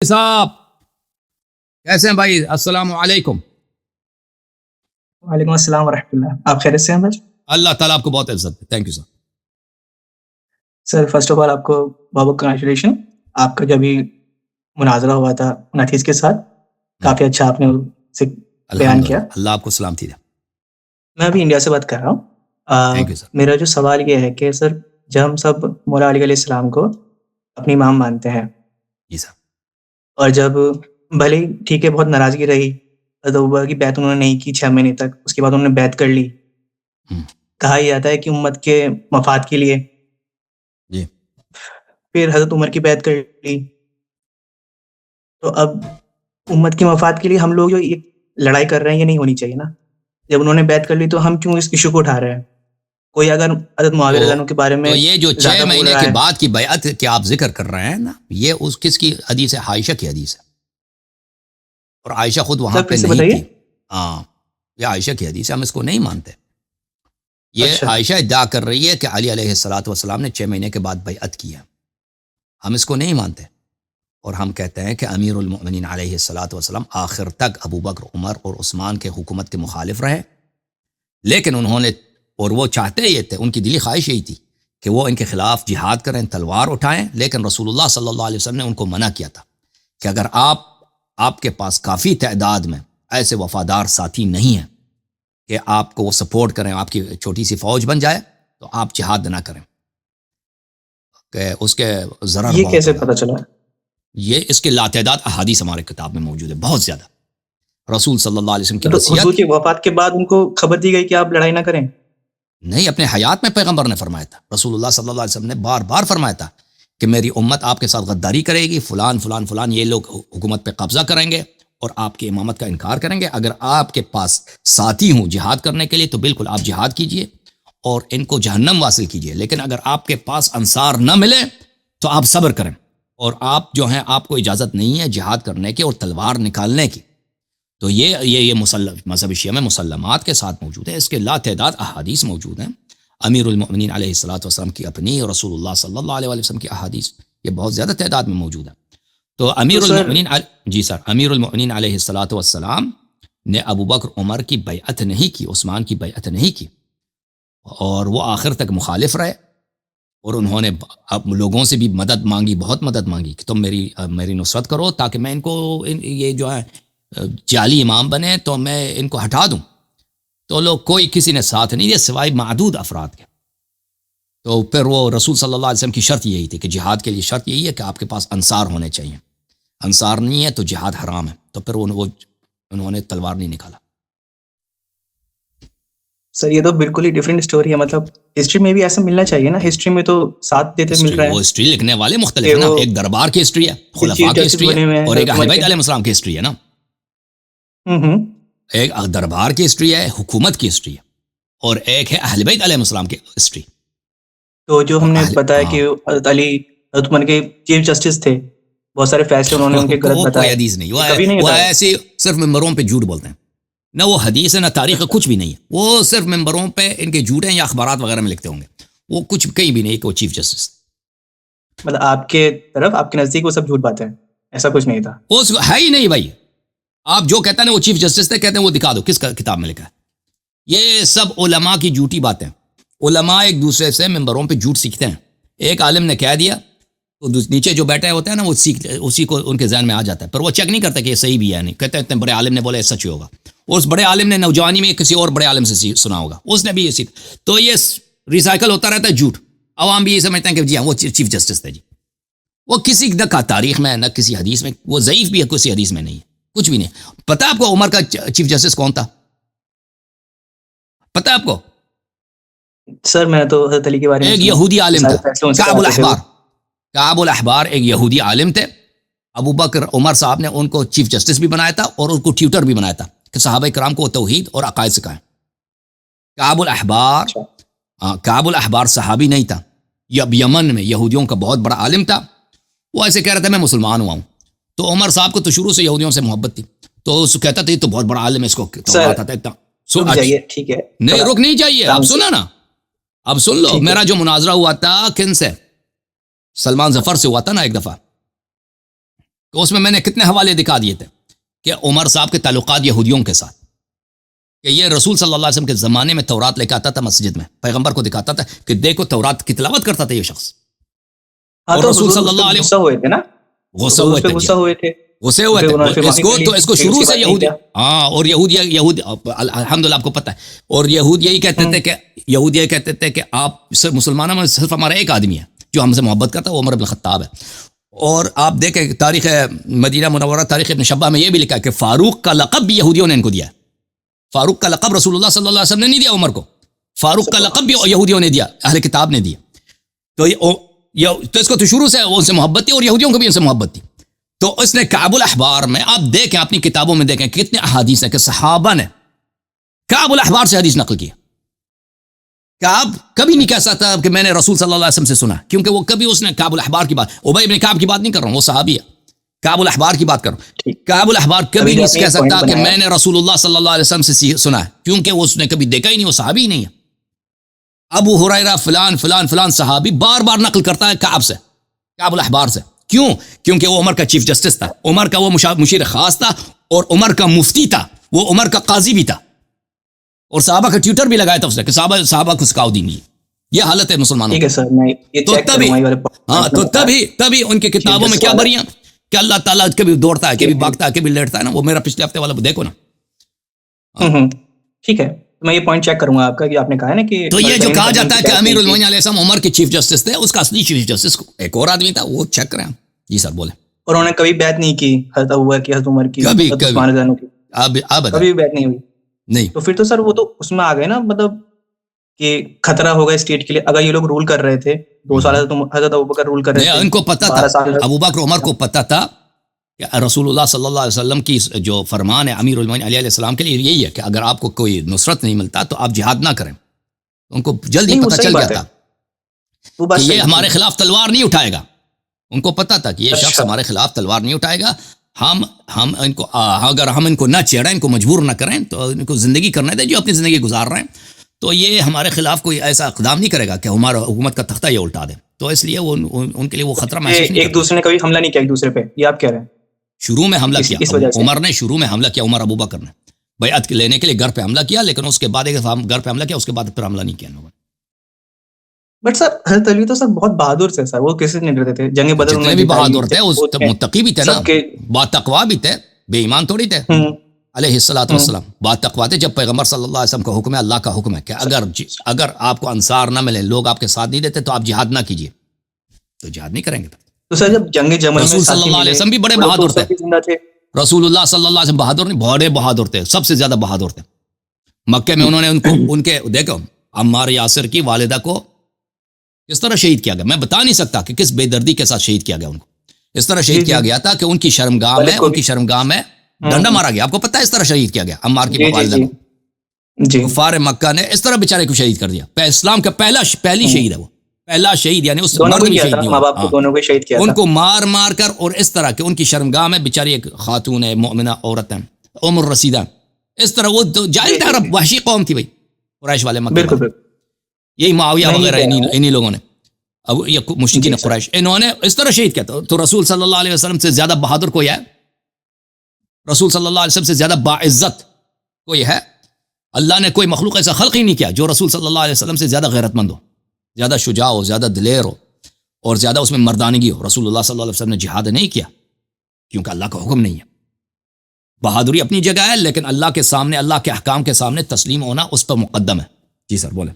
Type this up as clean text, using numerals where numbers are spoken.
صاحب کیسے ہیں بھائی؟ السلام علیکم۔ وعلیکم السلام ورحمۃ اللہ۔ آپ خیریت سے ہیں بھائی؟ اللہ تعالیٰ آپ کو بہت عزت دے۔ Thank you sir. Sir first of all آپ کو بہت بہت کنگریچولیشن۔ آپ کا جو ابھی مناظرہ ہوا تھا نفیس کے ساتھ، کافی اچھا آپ نے اسے بیان کیا۔ اللہ آپ کو سلامتی دے۔ میں ابھی انڈیا سے بات کر رہا ہوں۔ تھینک یو سر۔ میرا جو سوال یہ ہے کہ سر جب ہم سب مولا علی علیہ السلام کو اپنی امام مانتے ہیں، جی سر، اور جب بھلے ہی ٹھیک ہے بہت ناراضگی رہی، حضرت ابوبکر کی بیعت انہوں نے نہیں کی 6 مہینے تک، اس کے بعد انہوں نے بیعت کر لی، کہا یہ جاتا ہے کہ امت کے مفاد کے لیے، جی پھر حضرت عمر کی بیعت کر لی، تو اب امت کے مفاد کے لیے ہم لوگ جو یہ لڑائی کر رہے ہیں یہ نہیں ہونی چاہیے نا۔ جب انہوں نے بیعت کر لی تو ہم کیوں اس ایشو کو اٹھا رہے ہیں؟ کوئی اگر حضرت معاویہ رضی اللہ عنہ کے بارے میں تو یہ جو 6 زیادہ بول مہینے رہا کے ہے، بعد کی بیعت کہ آپ ذکر کر رہے ہیں نا، یہ اس کس کی حدیث ہے؟ عائشہ کی حدیث ہے، اور عائشہ خود وہاں سر پہ پھر سے نہیں بتائیے۔ تھی۔ ہاں، یہ عائشہ کی حدیث ہے، ہم اس کو نہیں مانتے۔ یہ اچھا، عائشہ ادعا کر رہی ہے کہ علی علیہ السلام نے 6 مہینے کے بعد بیعت کی ہے، ہم اس کو نہیں مانتے، اور ہم کہتے ہیں کہ امیر المؤمنین علیہ السلام آخر تک ابو بکر، عمر اور عثمان کے حکومت کے مخالف رہے، لیکن انہوں نے، اور وہ چاہتے یہ تھے، ان کی دلی خواہش یہی تھی کہ وہ ان کے خلاف جہاد کریں، تلوار اٹھائیں، لیکن رسول اللہ صلی اللہ علیہ وسلم نے ان کو منع کیا تھا کہ اگر آپ کے پاس کافی تعداد میں ایسے وفادار ساتھی نہیں ہیں کہ آپ کو وہ سپورٹ کریں، آپ کی چھوٹی سی فوج بن جائے، تو آپ جہاد نہ کریں، کہ اس کے ضرر یہ بہت کیسے ہوگا۔ پتہ چلا؟ یہ اس کے لاتعداد احادیث ہمارے کتاب میں موجود ہے، بہت زیادہ۔ رسول صلی اللہ علیہ وسلم کی تو وصیت حضور کی وفات کے بعد ان کو خبر دی گئی کہ آپ لڑائی نہ کریں؟ نہیں، اپنے حیات میں پیغمبر نے فرمایا تھا، رسول اللہ صلی اللہ علیہ وسلم نے بار بار فرمایا تھا کہ میری امت آپ کے ساتھ غداری کرے گی، فلان فلان فلان، یہ لوگ حکومت پہ قبضہ کریں گے اور آپ کی امامت کا انکار کریں گے۔ اگر آپ کے پاس ساتھی ہوں جہاد کرنے کے لیے تو بالکل آپ جہاد کیجئے اور ان کو جہنم واصل کیجئے، لیکن اگر آپ کے پاس انصار نہ ملے تو آپ صبر کریں، اور آپ جو ہیں، آپ کو اجازت نہیں ہے جہاد کرنے کی اور تلوار نکالنے کی۔ تو یہ مذہب شیعہ میں مسلمات کے ساتھ موجود ہے، اس کے لا تعداد احادیث موجود ہیں، امیر المؤمنین علیہ السلام کی اپنی، اور رسول اللہ صلی اللہ علیہ وسلم کی احادیث، یہ بہت زیادہ تعداد میں موجود ہے۔ تو امیر المؤمنین جی سر، امیر المؤمنین علیہ السلام نے ابو بکر، عمر کی بیعت نہیں کی، عثمان کی بیعت نہیں کی، اور وہ آخر تک مخالف رہے، اور انہوں نے لوگوں سے بھی مدد مانگی، بہت مدد مانگی کہ تم میری نصرت کرو تاکہ میں ان کو یہ جو ہے جعلی امام بنے تو میں ان کو ہٹا دوں، تو کوئی کسی نے ساتھ نہیں دیا سوائے معدود افراد کے۔ تو پھر وہ رسول صلی اللہ علیہ وسلم کی شرط یہی تھی کہ جہاد کے لیے شرط یہی ہے کہ آپ کے پاس انصار ہونے چاہیے، انصار نہیں ہے تو جہاد حرام ہے، تو پھر انہوں نے تلوار نہیں نکالا۔ سر یہ تو بالکل ہی ڈیفرنٹ سٹوری ہے، مطلب ہسٹری میں بھی ایسا ملنا چاہیے نا، ہسٹری میں تو ساتھ دیتے مل رہے ہیں۔ وہ ہسٹری لکھنے والے مختلف ہیں نا، ایک دربار کی ہسٹری ہے، خلفاء کی ہسٹری ہے، اور ایک اہل بیت علیہ السلام کی ہسٹری ہے نا۔ ایک دربار کی ہسٹری ہے، حکومت کی ہسٹری ہے، اور ایک ہے اہل بیت علیہ السلام کی ہسٹری۔ تو جو ہم نے بتایا کہ حضرت علی، حضرت عمر کے چیف جسٹس تھے، بہت سارے فیصلے انہوں نے ان کے غلط بتائے، کوئی حدیث نہیں، کبھی نہیں وہ بتایا۔ ایسے صرف ممبروں پہ جھوٹ بولتے ہیں، نہ وہ حدیث ہے نہ تاریخ ہے، کچھ بھی نہیں ہے، وہ صرف ممبروں پہ ان کے جھوٹ ہیں یا اخبارات وغیرہ میں لکھتے ہوں گے، وہ کچھ کہیں بھی نہیں کہ وہ چیف جسٹس۔ مطلب آپ کے طرف، آپ کے نزدیک وہ سب جھوٹ باتیں ہیں، ایسا کچھ نہیں تھا؟ وہ ہے ہی نہیں بھائی، آپ جو کہتے ہیں وہ چیف جسٹس تھے، کہتے ہیں وہ دکھا دو کس کتاب میں لکھا ہے۔ یہ سب علماء کی جھوٹی باتیں، علماء ایک دوسرے سے ممبروں پہ جھوٹ سیکھتے ہیں، ایک عالم نے کہہ دیا تو نیچے جو بیٹھے ہوتے ہیں نا وہ اسی کو ان کے ذہن میں آ جاتا ہے، پر وہ چیک نہیں کرتا کہ یہ صحیح بھی ہے نہیں، کہتے ہیں اتنے بڑے عالم نے بولا سچ ہوگا، اس بڑے عالم نے نوجوانی میں کسی اور بڑے عالم سے سنا ہوگا، اس نے بھی یہ سیکھ، تو یہ ریسائیکل ہوتا رہتا ہے جھوٹ، عوام بھی یہ سمجھتے ہیں کہ جی ہاں وہ چیف جسٹس تھے، جی وہ کسی نہ تاریخ میں نہ کسی حدیث میں، وہ ضعیف بھی ہے، کسی حدیث میں نہیں ہے، کچھ بھی نہیں۔ پتہ آپ کو عمر کا چیف جسٹس کون تھا؟ پتہ آپ کو؟ سر میں تو حضرت علی کے بارے میں ایک یہودی عالم تھا، کعب کہا الاحبار، کعب الاحبار ایک یہودی عالم تھے، ابو بکر عمر صاحب نے ان کو چیف جسٹس بھی بنایا تھا اور ان کو ٹیوٹر بھی بنایا تھا کہ صحابہ کرام کو توحید اور عقائد سکھائیں۔ کعب الاحبار صحابی نہیں تھا، یمن میں یہودیوں کا بہت بڑا عالم تھا، وہ ایسے کہہ رہا تھا میں مسلمان ہوا ہوں، تو عمر صاحب کو تو شروع سے یہودیوں سے محبت تھی، تو اس کہتا تھا یہ تو بہت بڑا عالم ہے، اس کو ٹھیک ہے نہیں رک نہیں چاہیے، اب سنا نا، اب سن لو، میرا جو مناظرہ ہوا تھا کن سے؟ سلمان ظفر سے ہوا تھا نا ایک دفعہ، تو اس میں نے کتنے حوالے دکھا دیے تھے کہ عمر صاحب کے تعلقات یہودیوں کے ساتھ، کہ یہ رسول صلی اللہ علیہ وسلم کے زمانے میں تورات لے کے آتا تھا مسجد میں، پیغمبر کو دکھاتا تھا کہ دیکھو تورات کی تلاوت کرتا تھا یہ شخص، ہاں، اور رسول صلی اللہ علیہ غصہ ہوئے تھے نا، غصہ ہوئے تھے، غصہ ہوئے تھے، غصے ہوئے تھے اس کو شروع سے یہودی، ہاں، اور یہود الحمدللہ آپ کو پتہ ہے، اور یہود یہی کہتے تھے کہ یہود یہی کہتے تھے کہ آپ مسلمانوں میں صرف ہمارا ایک آدمی ہے جو ہم سے محبت کرتا ہے، وہ عمر بن الخطاب ہے. اور آپ دیکھیں تاریخ مدینہ منورہ، تاریخ ابن شبہ میں یہ بھی لکھا ہے کہ فاروق کا لقب بھی یہودیوں نے ان کو دیا ہے. فاروق کا لقب رسول اللہ صلی اللہ علیہ وسلم نے نہیں دیا عمر کو، فاروق کا لقب بھی یہودیوں نے دیا، اہل کتاب نے دیا. تو اس کو تو شروع سے ان سے محبت تھی، اور یہودیوں کو بھی ان سے محبت تھی. تو اس نے کعب الاحبار میں، آپ دیکھیں اپنی کتابوں میں دیکھیں کتنے احادیث ہیں کہ صحابہ نے کعب الاحبار سے حدیث نقل کی. کعب کبھی نہیں کہہ سکتا کہ میں نے رسول صلی اللہ علیہ وسلم سے سنا، کیونکہ وہ کبھی اس نے کعب الاحبار کی بات، ابی بن کعب کی بات نہیں کر رہا ہوں، وہ صحابی ہے، کعب الاحبار کی بات کر رہا ہوں. کعب الاحبار کبھی نہیں کہہ سکتا کہ میں نے رسول اللہ صلی اللہ علیہ وسلم سے سنا ہے، کیونکہ وہ اس نے کبھی دیکھا ہی نہیں، وہ صحابی ہی نہیں ہے. ابو ہریرہ فلان فلان فلان صحابی بار بار نقل کرتا ہے کعب سے، کعب الاحبار سے. کیوں؟ کیونکہ وہ عمر کا چیف جسٹس تھا، عمر کا وہ مشیر خاص تھا، اور عمر کا مفتی تھا، وہ عمر کا قاضی بھی تھا، اور صحابہ کا ٹیوٹر بھی لگایا تھا اس نے کہ صحابہ کو سکھاؤ دین. یہ حالت ہے مسلمانوں ٹھیک ہے سر، میں یہ تو چیک تبھی کروں گا. ہاں تو تبھی ان کی کتابوں میں کیا بریاں کہ اللہ تعالیٰ کبھی دوڑتا ہے، کبھی بھاگتا ہے، کبھی لیٹتا ہے نا. وہ میرا پچھلے ہفتے والا دیکھو نا. ٹھیک ہے، میں یہ پوائنٹ چیک کروں گا آپ کا کہ آپ نے کہا ہے نا کہ تو یہ جو کہا جاتا ہے کہ امیر المومنین علیہ السلام عمر کے چیف جسٹس تھے، اس کا اصلی چیف جسٹس ایک اور آدمی تھا، وہ چیک کریں. جی سر بولیں. اور انہوں نے کبھی بیعت نہیں کی حضرت ابوبکر کی، حضرت عمر کی، حضرت عثمان رضی اللہ عنہ کی، کبھی بیعت نہیں ہوئی. نہیں تو پھر تو سر وہ تو اس میں آ گئے نا، مطلب کہ خطرہ ہوگا اسٹیٹ کے لیے. اگر یہ لوگ رول کر رہے تھے 2 سال، حضرت ابوبکر رول کر رہے تھے، ان کو پتا تھا، ابوبکر عمر کو پتا تھا کہ رسول اللہ صلی اللہ علیہ وسلم کی جو فرمان ہے امیر المومنین علیہ السلام کے لیے یہی ہے کہ اگر آپ کو کوئی نصرت نہیں ملتا تو آپ جہاد نہ کریں. ان کو جلدی پتہ چل گیا تھا کہ یہ ہمارے خلاف تلوار نہیں اٹھائے گا. ان کو پتا تھا کہ یہ شخص ہمارے خلاف تلوار نہیں اٹھائے گا. ہم ان کو اگر ہم ان کو نہ چھیڑیں، ان کو مجبور نہ کریں، تو ان کو زندگی کرنے دیں جو اپنی زندگی گزار رہے ہیں، تو یہ ہمارے خلاف کوئی ایسا اقدام نہیں کرے گا کہ ہمارا حکومت کا تختہ یہ الٹا دے. تو اس لیے وہ ان کے لیے وہ خطرہ محسوس نہیں. ایک دوسرے نے کبھی حملہ نہیں کیا ایک دوسرے پہ، یہ آپ کہہ رہے ہیں؟ شروع میں حملہ کیا عمر نے، شروع میں حملہ کیا عمر ابوبکر نے بیعت لینے کے لیے گھر پہ حملہ کیا، لیکن اس کے بعد گھر پہ حملہ کیا، اس کے بعد پھر حملہ نہیں کیا انہوں نے. بٹ سر حضرت علی تو سر بہت بہادر تھے سر، وہ کیسے نہیں ڈرتے تھے؟ جنگ بدر جتنے بھی بہادر تھے، اس متقی بھی تھے نا، با تقوا بھی تھے، بے ایمان تھوڑی تھے. علیہ الصلوۃ والسلام با تقوا تھے. جب پیغمبر صلی اللہ علیہ وسلم کا حکم ہے، اللہ کا حکم ہے کہ اگر آپ کو انصار نہ ملے، لوگ آپ کے ساتھ نہیں دیتے، تو آپ جہاد نہ کیجیے. تو جہاد نہیں کریں گے. تو سر جب جنگ جمل میں رسول صلی اللہ علیہ وسلم بھی بڑے بہادر تھے. رسول اللہ صلی اللہ علیہ وسلم بہادر نہیں، بڑے بہادر تھے، سب سے زیادہ بہادر تھے. مکے میں انہوں نے ان کے دیکھو عمار یاسر کی والدہ کو کس طرح شہید کیا گیا. میں بتا نہیں سکتا کہ کس بے دردی کے ساتھ شہید کیا گیا. ان کو اس طرح شہید کیا گیا تھا کہ ان کی شرمگاہ میں ڈنڈا مارا گیا. آپ کو پتہ ہے اس طرح شہید کیا گیا عمار کی والدہ کو. کفار مکہ نے اس طرح بیچارے کو شہید کر دیا. اسلام کا پہلی شہید ہے، وہ پہلا شہید، یعنی اس مرد بھی شہید نہیں ہوا. ان کو مار کر، اور اس طرح کہ ان کی شرمگاہ میں بیچاری ایک خاتون ہے، مومنہ عورت ہے، عمر رسیدہ، اس طرح وہ جاہل تھا، عرب وحشی قوم تھی بھائی، قریش والے مکہ. یہی معاویہ وغیرہ انہی لوگوں نے، اب یہ مشرکین قریش، انہوں نے اس طرح شہید کیا. تو رسول صلی اللہ علیہ وسلم سے زیادہ بہادر کوئی ہے؟ رسول صلی اللہ علیہ وسلم سے زیادہ باعزت کوئی ہے؟ اللہ نے کوئی مخلوق ایسا خلق ہی نہیں کیا جو رسول صلی اللہ علیہ وسلم سے زیادہ غیرت مند ہو، زیادہ شجاع ہو، زیادہ دلیر ہو، اور زیادہ اس میں مردانگی ہو. رسول اللہ صلی اللہ علیہ وسلم نے جہاد نہیں کیا کیونکہ اللہ کا حکم نہیں ہے. بہادری اپنی جگہ ہے، لیکن اللہ کے سامنے، اللہ کے احکام کے سامنے تسلیم ہونا اس پر مقدم ہے. جی سر بولیں.